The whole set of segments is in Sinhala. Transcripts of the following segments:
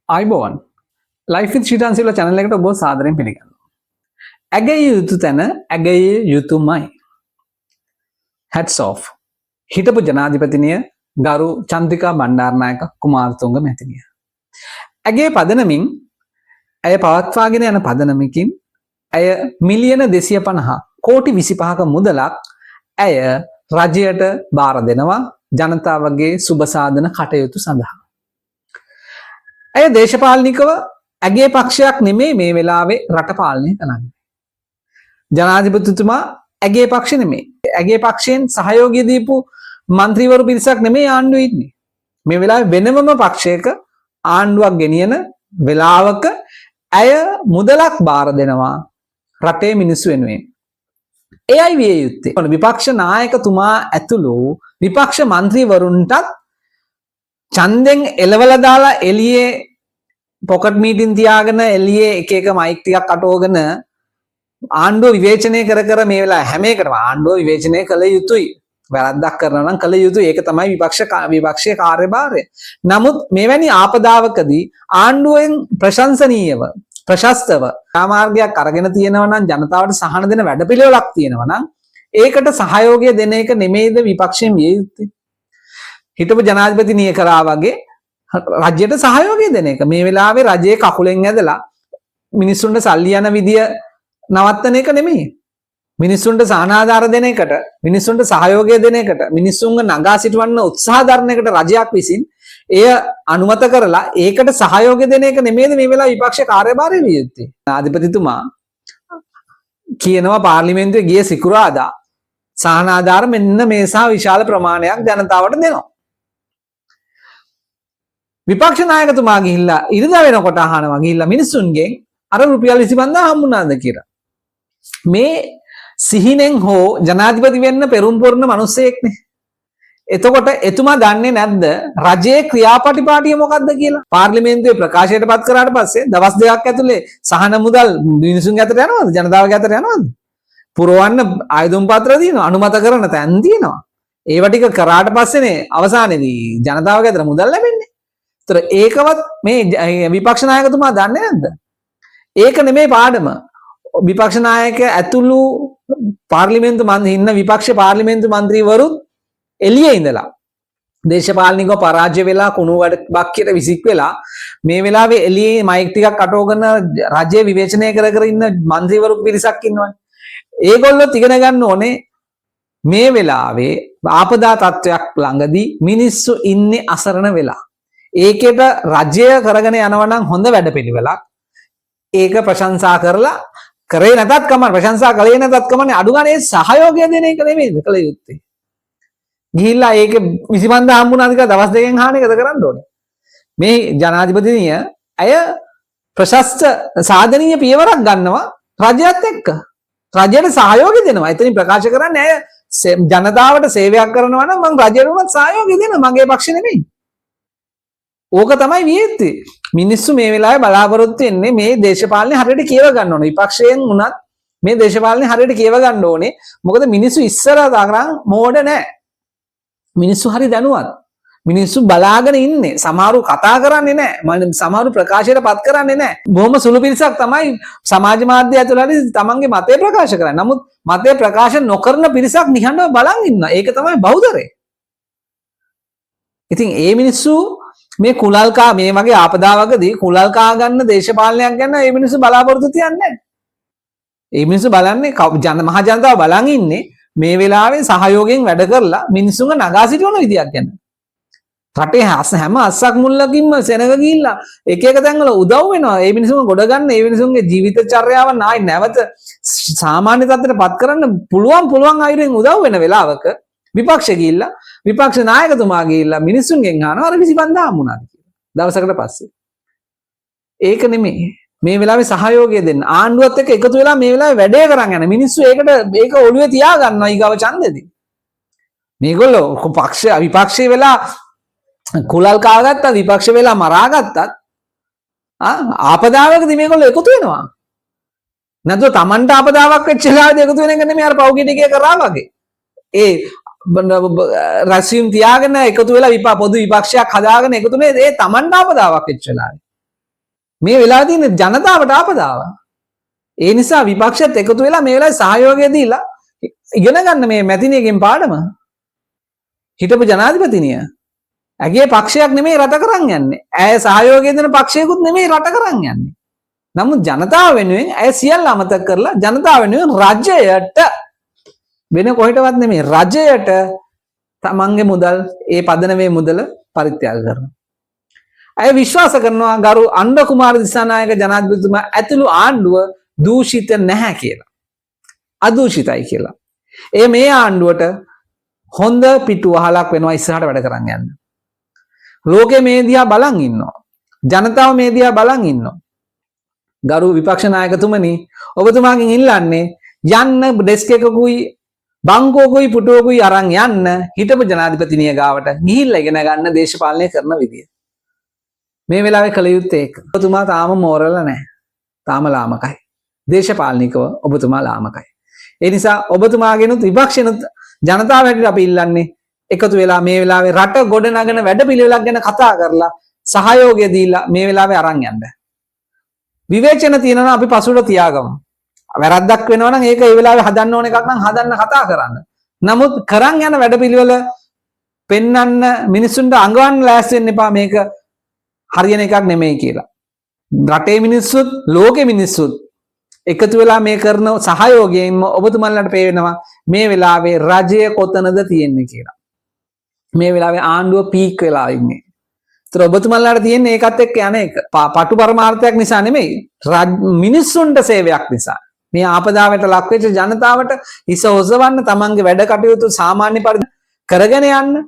අයිබෝවන් ලයිෆ් විත් ශ්‍රීටාන්සිල channel එකට ඔබ සාදරයෙන් පිළිගන්නවා. ඇගය යුතු තැන ඇගය යුතුමයි. hats off. හිටපු ජනාධිපතිනිය ගරු චන්ද්‍රිකා බණ්ඩාරනායක කුමාරතුංග මැතිණිය. ඇගේ පදනමින් ඇය පවත්වාගෙන යන පදනමකින් ඇය මිලියන 250 කෝටි 25ක මුදලක් ඇය රජයට බාර දෙනවා ජනතාවගේ සුබ සාධන කටයුතු සඳහා. ඇය දේශපාලනිකව ඇගේ පක්ෂයක් නෙමේ මේ වෙලාවේ රට පාලනය කරන්නේ. ජනාධිපතිතුමා ඇගේ පක්ෂ නෙමේ. ඇගේ පක්ෂයෙන් සහයෝගය දීපු മന്ത്രിවරු පිරිසක් නෙමේ ආණ්ඩුවේ ඉන්නේ. මේ වෙලාවේ වෙනමම පක්ෂයක ආණ්ඩුවක් ගෙනියන වෙලාවක ඇය මුදලක් බාර දෙනවා රටේ මිනිස්සු වෙනුවෙන්. එයයි විය යුත්තේ. විපක්ෂ නායකතුමා ඇතුළු විපක්ෂ മന്ത്രിවරුන්ටත් ඡන්දෙන් එලවලා දාලා එළියේ පොකට් මීටින් තියාගෙන එළියේ එක එක මයික් ටිකක් අටවගෙන ආණ්ඩුව විවේචනය කර කර මේ වෙලාව හැම එකටම ආණ්ඩුව විවේචනය කළ යුතුයි. වැරද්දක් කරනවා නම් කළ යුතුයි. ඒක තමයි විපක්ෂයේ කාර්යභාරය. නමුත් මෙවැනි ආපදාවකදී ආණ්ඩුවෙන් ප්‍රශංසනීයව ප්‍රශස්තව මාර්ගයක් අරගෙන තියෙනවා නම් ජනතාවට සහන දෙන වැඩපිළිවෙලක් තියෙනවා නම් ඒකට සහයෝගය දෙන එක නෙමෙයිද විපක්ෂයෙන් විය යුත්තේ. හිටපු ජනාධිපතිනිය කරා වගේ රජයට සහයෝගය දෙන එක. මේ වෙලාවේ රජයේ කකුලෙන් ඇදලා මිනිස්සුන්ට සල්ලි යන විදිය නවත්තන එක නෙමෙයි. මිනිස්සුන්ට සහනාධාර දෙන එකට, මිනිස්සුන්ට සහයෝගය දෙන එකට, මිනිස්සුන්ව නගා සිටවන්න උත්සාහ දරන එකට රජයක් විසින් එය අනුමත කරලා ඒකට සහයෝගය දෙන එක නෙමෙයිද මේ වෙලාවේ විපක්ෂ කාර්යභාරය විය යුත්තේ. අධිපතිතුමා කියනවා පාර්ලිමේන්තුවේ ගිය සිකුරාදා සහනාධාර මෙන්න මේ සා විශාල ප්‍රමාණයක් ජනතාවට දෙනවා. විපක්ෂ නායකතුමා ගිහිල්ලා ඉරිදා වෙනකොට අහනවා ගිහිල්ලා මිනිස්සුන්ගෙන් අර රුපියල් 25000 හම්බුණාද කියලා. මේ සිහිනෙන් හෝ ජනාධිපති වෙන්න පෙරම් පුරන මිනිස්සෙක්නේ. එතකොට එතුමා දන්නේ නැද්ද රජයේ ක්‍රියාපටිපාටිය මොකක්ද කියලා? පාර්ලිමේන්තුවේ ප්‍රකාශයට පත් කරාට පස්සේ දවස් දෙකක් ඇතුලේ සහන මුදල් මිනිසුන් අතට යනවද? ජනතාවගේ අතට යනවද? පුරවන්න ආයුධම් පත්‍ර දිනනවා, අනුමත කරන තැන් දිනනවා. ඒව ටික කරාට පස්සේනේ අවසානයේදී ජනතාවගේ අතට මුදල් ලැබෙන්නේ. ඒතර ඒකවත් මේ විපක්ෂ නායකතුමා දන්නේ නැද්ද? ඒක නෙමෙයි පාඩම. විපක්ෂ නායක ඇතුළු පාර්ලිමේන්තු ඉන්න විපක්ෂ පාර්ලිමේන්තු මන්ත්‍රීවරුත් එළියේ ඉඳලා දේශපාලනිකව පරාජය වෙලා කුණු බක්කියට විසික් වෙලා මේ වෙලාවේ එළියේ මයික් ටිකක් අටවගෙන රජය විවේචනය කර කර ඉන්න മന്ത്രിවරු පිරිසක් ඉන්නවනේ. ඒගොල්ලොත් ඉගෙන ගන්න ඕනේ මේ වෙලාවේ ආපදා තත්වයක් ළඟදී මිනිස්සු ඉන්නේ අසරණ වෙලා. ඒකෙට රජය කරගෙන යනවා නම් හොඳ වැඩපිළිවෙලක්. ඒක ප්‍රශංසා කරලා කරේ නැතත් කමන්නේ, ප්‍රශංසා කළේ නැතත් කමන්නේ, අඩු ගානේ සහයෝගය දෙන එක නෙමෙයිද කළ යුත්තේ. ගිහිල්ලා ඒක 25000 හම්බුණාද කියලා දවස් දෙකෙන් අහන එකද කරන්න ඕනේ. මේ ජනාධිපතිනිය අය ප්‍රශස්ත සාධනීය පියවරක් ගන්නවා රජයත් එක්ක. රජයට සහයෝගය දෙනවා. එතනින් ප්‍රකාශ කරන්නේ අය ජනතාවට සේවයක් කරනවා නම් මම රජයට උනත් සහයෝගය දෙනවා. මගේ පක්ෂ නෙමෙයි. ඕක තමයි විය යුත්තේ. මිනිස්සු මේ වෙලාවේ බලාපොරොත්තු වෙන්නේ මේ දේශපාලනේ හරියට කියව ගන්න ඕනේ. විපක්ෂයෙන් උනත් මේ දේශපාලනේ හරියට කියව ගන්න ඕනේ. මොකද මිනිස්සු ඉස්සරහා දාගන්න මෝඩ නැහැ. මිනිස්සු හරි දැනුවත්. මිනිස්සු බලාගෙන ඉන්නේ. සමහරු කතා කරන්නේ නැහැ. සමහරු ප්‍රකාශයට පත් කරන්නේ නැහැ. බොහොම සුළු පිරිසක් තමයි සමාජ මාධ්‍ය ඇතුළතදී තමන්ගේ මතය ප්‍රකාශ කරන්නේ. නමුත් මතය ප්‍රකාශ නොකරන පිරිසක් නිහඬව බලන් ඉන්නවා. ඒක තමයි බහුතරය. ඉතින් ඒ මිනිස්සු මේ කුලල්කා මේ වගේ ආපදාවකදී කුලල්කා ගන්න දේශපාලනයක් ගැන මේ මිනිස්සු බලාපොරොත්තු තියන්නේ නැහැ. මේ මිනිස්සු බලන්නේ මහ ජනතාව බලන් ඉන්නේ මේ වෙලාවේ සහයෝගයෙන් වැඩ කරලා මිනිස්සුන්ව නගා සිටවන විදියක් ගැන. රටේ හැම අස්සක් මුල්ලකින්ම සෙනග ගිහිල්ලා එක එක තැන්වල උදව් වෙනවා. මේ මිනිස්සුන්ව ගොඩ ගන්න, මේ මිනිස්සුන්ගේ ජීවිත චර්යාව නායි නැවත සාමාන්‍ය තත්ත්වයට පත් කරන්න පුළුවන් අයුරින් උදව් වෙන වෙලාවක විපක්ෂ ගිහිල්ලා විපක්ෂ නායකතුමා ගිහිල්ලා මිනිස්සුන්ගෙන් අහනවා අර 25000 හම්බුණාද කියලා. දවසකට පස්සේ. ඒක නෙමෙයි. මේ වෙලාවේ සහයෝගය දෙන්න. ආණ්ඩුවත් එක්ක එකතු වෙලා මේ වෙලාවේ වැඩේ කරන් යන මිනිස්සු ඒක ඔළුවේ තියා ගන්නවා ඊගව ඡන්දෙදී. මේගොල්ලෝ විපක්ෂේ වෙලා කුලල් කාගත්තා, විපක්ෂ වෙලා මරාගත්තත් ආපදාවකදී මේගොල්ලෝ එකතු වෙනවා. නැත්නම් Tamanට ආපදාවක් වෙච්ච වෙලාවදී එකතු වෙන එක නෙමෙයි අර පෞගි ටිකේ කරා වගේ. ඒ රැස්වීම් තියාගෙන එකතු වෙලා පොදු විපක්ෂයක් හදාගෙන එකතුනේ ඒ Tamanට ආපදාවක් වෙච්ච වෙලාවේ. මේ වෙලා තියෙන ජනතාවට ආපදාව. ඒ නිසා විපක්ෂයත් එකතු වෙලා මේ වෙලාවේ සහයෝගය දීලා ඉගෙන ගන්න මේ මැතිණියගෙන් පාඩම. හිටපු ජනාධිපතිනිය. ඇගේ පක්ෂයක් නෙමෙයි රට කරන් යන්නේ. ඇය සහයෝගය දෙන පක්ෂයකුත් නෙමෙයි රට කරන් යන්නේ. නමුත් ජනතාව වෙනුවෙන් ඇය සියල්ල අමතක කරලා ජනතාව වෙනුවෙන් රජයට වෙන කොහෙටවත් නෙමෙයි රජයට තමන්ගේ මුදල් ඒ පදනමේ මුදල පරිත්‍යාග කරනවා. ඇය විශ්වාස කරනවා ගරු අණ්ඩ කුමාර දිසානායක ජනාධිපතිතුමා ඇතුළු ආණ්ඩුව දූෂිත නැහැ කියලා. අදූෂිතයි කියලා. ඒ මේ ආණ්ඩුවට හොඳ පිටු වහලක් වෙනවා ඉස්සරහට වැඩ කරන් යන්න. ලෝකේ මේ දිහා බලන් ඉන්නවා. ජනතාව මේ දිහා බලන් ඉන්නවා. ගරු විපක්ෂ නායකතුමනි ඔබතුමාගෙන් ඉල්ලන්නේ යන්න ඩෙස්ක් එකකුයි බංකෝකුයි පුටුවකුයි අරන් යන්න හිටපු ජනාධිපතිනිය ගාවට ගිහිල්ලා ඉගෙන ගන්න දේශපාලනය කරන විදිය. මේ වෙලාවේ කළ යුත්තේ ඒක. ඔබතුමා තාම මෝරල නැහැ. තාම ලාමකයි. දේශපාලනිකව ඔබතුමා ලාමකයි. ඒ නිසා ඔබතුමාගෙනුත් විපක්ෂෙනුත් ජනතාව හැටියට අපි ඉල්ලන්නේ එකතු වෙලා මේ වෙලාවේ රට ගොඩනගන වැඩපිළිවෙලක් ගැන කතා කරලා සහයෝගය දීලා මේ වෙලාවේ අරන් යන්න. විවේචන තියෙනවා අපි පසුට තියාගමු. වැරද්දක් වෙනවා නම් ඒක ඒ වෙලාවේ හදන්න ඕන එකක් නම් හදන්න කතා කරන්න. නමුත් කරන් යන වැඩපිළිවෙල පෙන්වන්න මිනිස්සුන්ට අඟවන්න ලෑස්ති වෙන්න එපා මේක හරියන එකක් නෙමෙයි කියලා. රටේ මිනිස්සුත් ලෝකේ මිනිස්සුත් එකතු වෙලා මේ කරන සහයෝගයෙන්ම ඔබතුමන්ලට පේනවා මේ වෙලාවේ රජය කොතනද තියෙන්නේ කියලා. මේ වෙලාවේ ආණ්ඩුව පීක් වෙලා ඉන්නේ. ඒතර ඔබතුමන්ලට තියෙන්නේ ඒකත් එක්ක යන එක. පටු පරමාර්ථයක් නිසා නෙමෙයි මිනිස්සුන්ට සේවයක් නිසා. මේ ආපදාවට ලක් වෙච්ච ජනතාවට හිස ඔසවන්න තමන්ගේ වැඩ කටයුතු සාමාන්‍ය පරිදි කරගෙන යන්න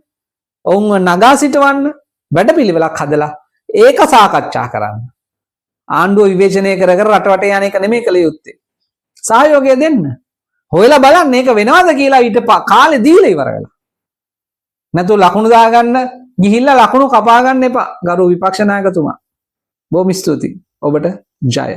ඔවුන්ව නගා සිටවන්න වැඩපිළිවෙලක් හදලා ඒක සාකච්ඡා කරන්න. ආණ්ඩුව විවේචනය කර කර රටවට යන එක නෙමෙයි කළ යුත්තේ. සහයෝගය දෙන්න. හොයලා බලන්න මේක වෙනවද කියලා ඊට කාලේ දීලා ඉවර වෙලා. නැතු ලකුණු දාගන්න ගිහිල්ලා ලකුණු කපා ගන්න එපා. ගරු විපක්ෂ නායකතුමා. බොහොම ස්තුතියි. ඔබට ජය.